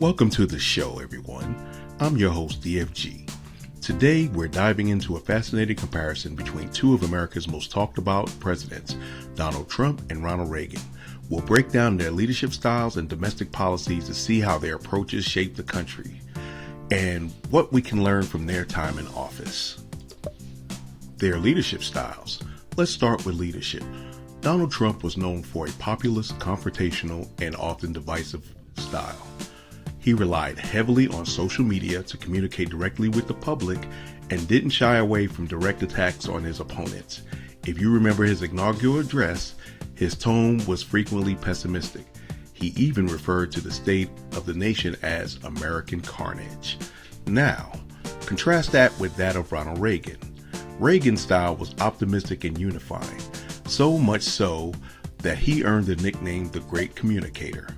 Welcome to the show, everyone. I'm your host, DFG. Today, we're diving into a fascinating comparison between two of America's most talked about presidents, Donald Trump and Ronald Reagan. We'll break down their leadership styles and domestic policies to see how their approaches shape the country and what we can learn from their time in office. Their leadership styles. Let's start with leadership. Donald Trump was known for a populist, confrontational, and often divisive style. He relied heavily on social media to communicate directly with the public and didn't shy away from direct attacks on his opponents. If you remember his inaugural address, his tone was frequently pessimistic. He even referred to the state of the nation as American carnage. Now, contrast that with that of Ronald Reagan. Reagan's style was optimistic and unifying, so much so that he earned the nickname the Great Communicator.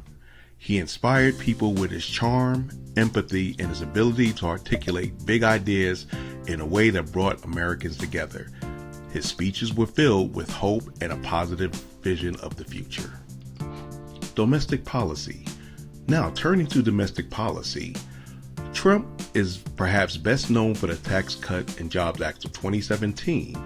He inspired people with his charm, empathy, and his ability to articulate big ideas in a way that brought Americans together. His speeches were filled with hope and a positive vision of the future. Domestic policy. Now, turning to domestic policy, Trump is perhaps best known for the Tax Cut and Jobs Act of 2017,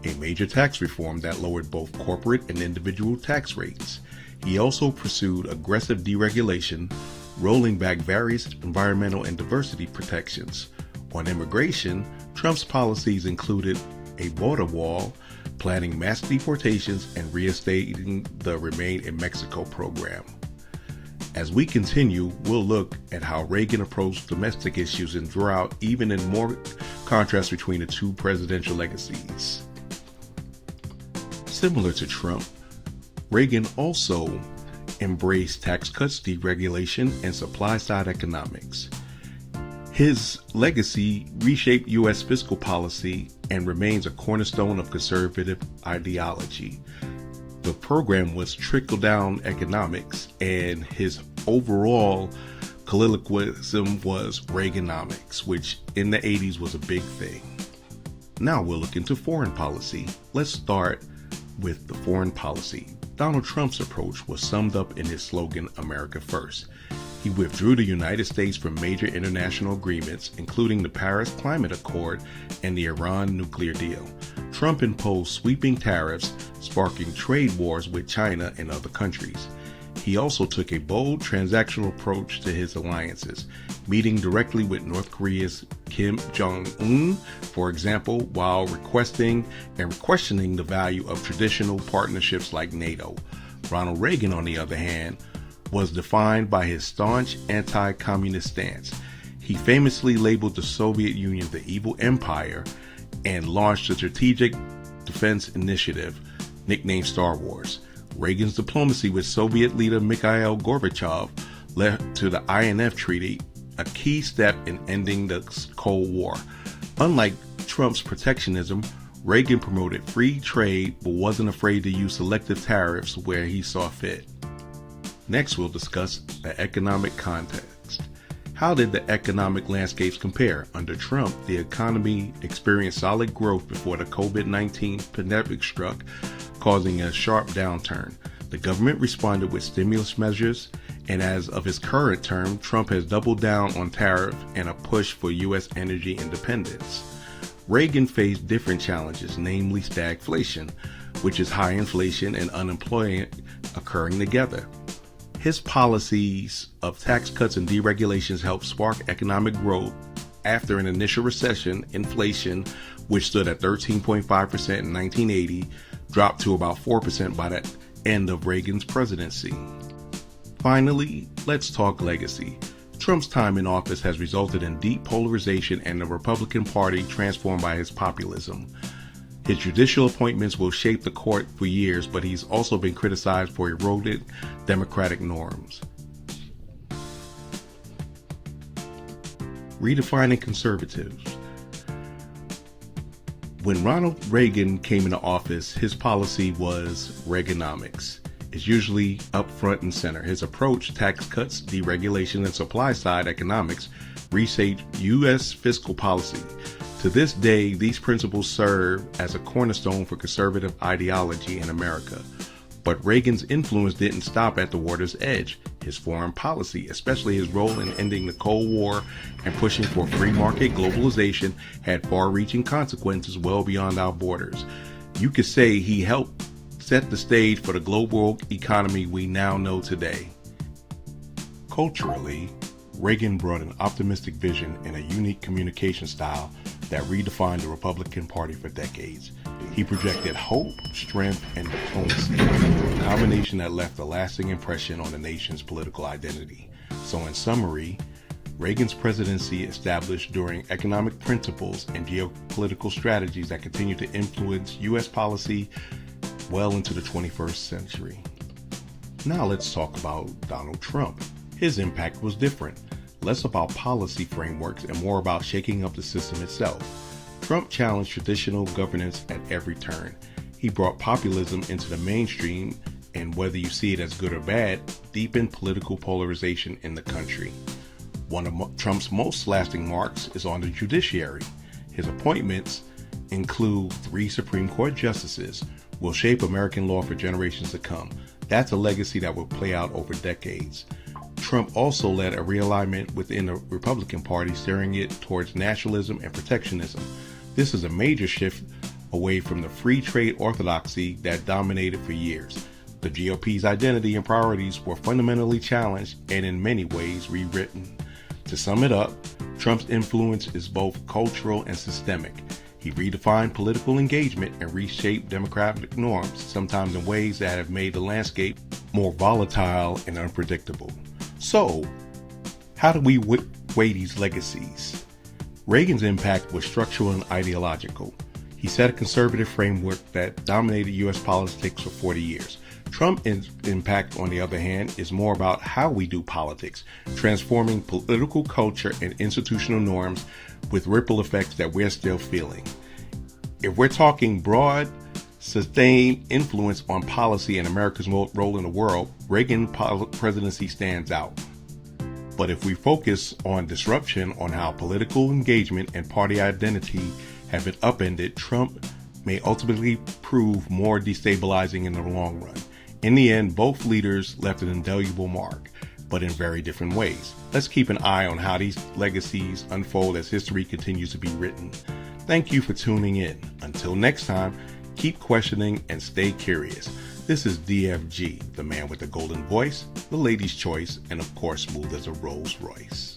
a major tax reform that lowered both corporate and individual tax rates. He also pursued aggressive deregulation, rolling back various environmental and diversity protections. On immigration, Trump's policies included a border wall, planning mass deportations, and reinstating the Remain in Mexico program. As we continue, we'll look at how Reagan approached domestic issues and draw out even in more contrast between the two presidential legacies. Similar to Trump, Reagan also embraced tax cuts, deregulation, and supply-side economics. His legacy reshaped U.S. fiscal policy and remains a cornerstone of conservative ideology. The program was trickle-down economics, and his overall colloquialism was Reaganomics, which in the 80s was a big thing. Now we'll look into foreign policy. Let's start with the foreign policy. Donald Trump's approach was summed up in his slogan, America First. He withdrew the United States from major international agreements, including the Paris Climate Accord and the Iran nuclear deal. Trump imposed sweeping tariffs, sparking trade wars with China and other countries. He also took a bold transactional approach to his alliances, meeting directly with North Korea's Kim Jong-un, for example, while requesting and questioning the value of traditional partnerships like NATO. Ronald Reagan, on the other hand, was defined by his staunch anti-communist stance. He famously labeled the Soviet Union the evil empire and launched a strategic defense initiative nicknamed Star Wars. Reagan's diplomacy with Soviet leader Mikhail Gorbachev led to the INF Treaty, a key step in ending the Cold War. Unlike Trump's protectionism, Reagan promoted free trade but wasn't afraid to use selective tariffs where he saw fit. Next, we'll discuss the economic context. How did the economic landscapes compare? Under Trump, the economy experienced solid growth before the COVID-19 pandemic struck, causing a sharp downturn. The government responded with stimulus measures, and as of his current term, Trump has doubled down on tariff and a push for U.S. energy independence. Reagan faced different challenges, namely stagflation, which is high inflation and unemployment occurring together. His policies of tax cuts and deregulations helped spark economic growth after an initial recession. Inflation, which stood at 13.5% in 1980, dropped to about 4% by the end of Reagan's presidency. Finally, let's talk legacy. Trump's time in office has resulted in deep polarization and the Republican Party transformed by his populism. His judicial appointments will shape the court for years, but he's also been criticized for eroded democratic norms. Redefining conservatives. When Ronald Reagan came into office, his policy was Reaganomics. It's usually up front and center. His approach, tax cuts, deregulation, and supply-side economics, reshaped U.S. fiscal policy. To this day, these principles serve as a cornerstone for conservative ideology in America. But Reagan's influence didn't stop at the water's edge. His foreign policy, especially his role in ending the Cold War and pushing for free market globalization, had far-reaching consequences well beyond our borders. You could say he helped set the stage for the global economy we now know today. Culturally, Reagan brought an optimistic vision and a unique communication style that redefined the Republican Party for decades. He projected hope, strength, and diplomacy, a combination that left a lasting impression on the nation's political identity. So in summary, Reagan's presidency established enduring economic principles and geopolitical strategies that continue to influence U.S. policy well into the 21st century. Now let's talk about Donald Trump. His impact was different, less about policy frameworks and more about shaking up the system itself. Trump challenged traditional governance at every turn. He brought populism into the mainstream and, whether you see it as good or bad, deepened political polarization in the country. One of Trump's most lasting marks is on the judiciary. His appointments include 3 Supreme Court justices, will shape American law for generations to come. That's a legacy that will play out over decades. Trump also led a realignment within the Republican Party, steering it towards nationalism and protectionism. This is a major shift away from the free trade orthodoxy that dominated for years. The GOP's identity and priorities were fundamentally challenged and in many ways rewritten. To sum it up, Trump's influence is both cultural and systemic. He redefined political engagement and reshaped democratic norms, sometimes in ways that have made the landscape more volatile and unpredictable. So, how do we weigh these legacies? Reagan's impact was structural and ideological. He set a conservative framework that dominated U.S. politics for 40 years. Trump's impact, on the other hand, is more about how we do politics, transforming political culture and institutional norms with ripple effects that we're still feeling. If we're talking broad, sustained influence on policy and America's role in the world, Reagan's presidency stands out. But if we focus on disruption, on how political engagement and party identity have been upended, Trump may ultimately prove more destabilizing in the long run. In the end, both leaders left an indelible mark, but in very different ways. Let's keep an eye on how these legacies unfold as history continues to be written. Thank you for tuning in. Until next time, keep questioning and stay curious. This is DFG, the man with the golden voice, the lady's choice, and of course smooth as a Rolls Royce.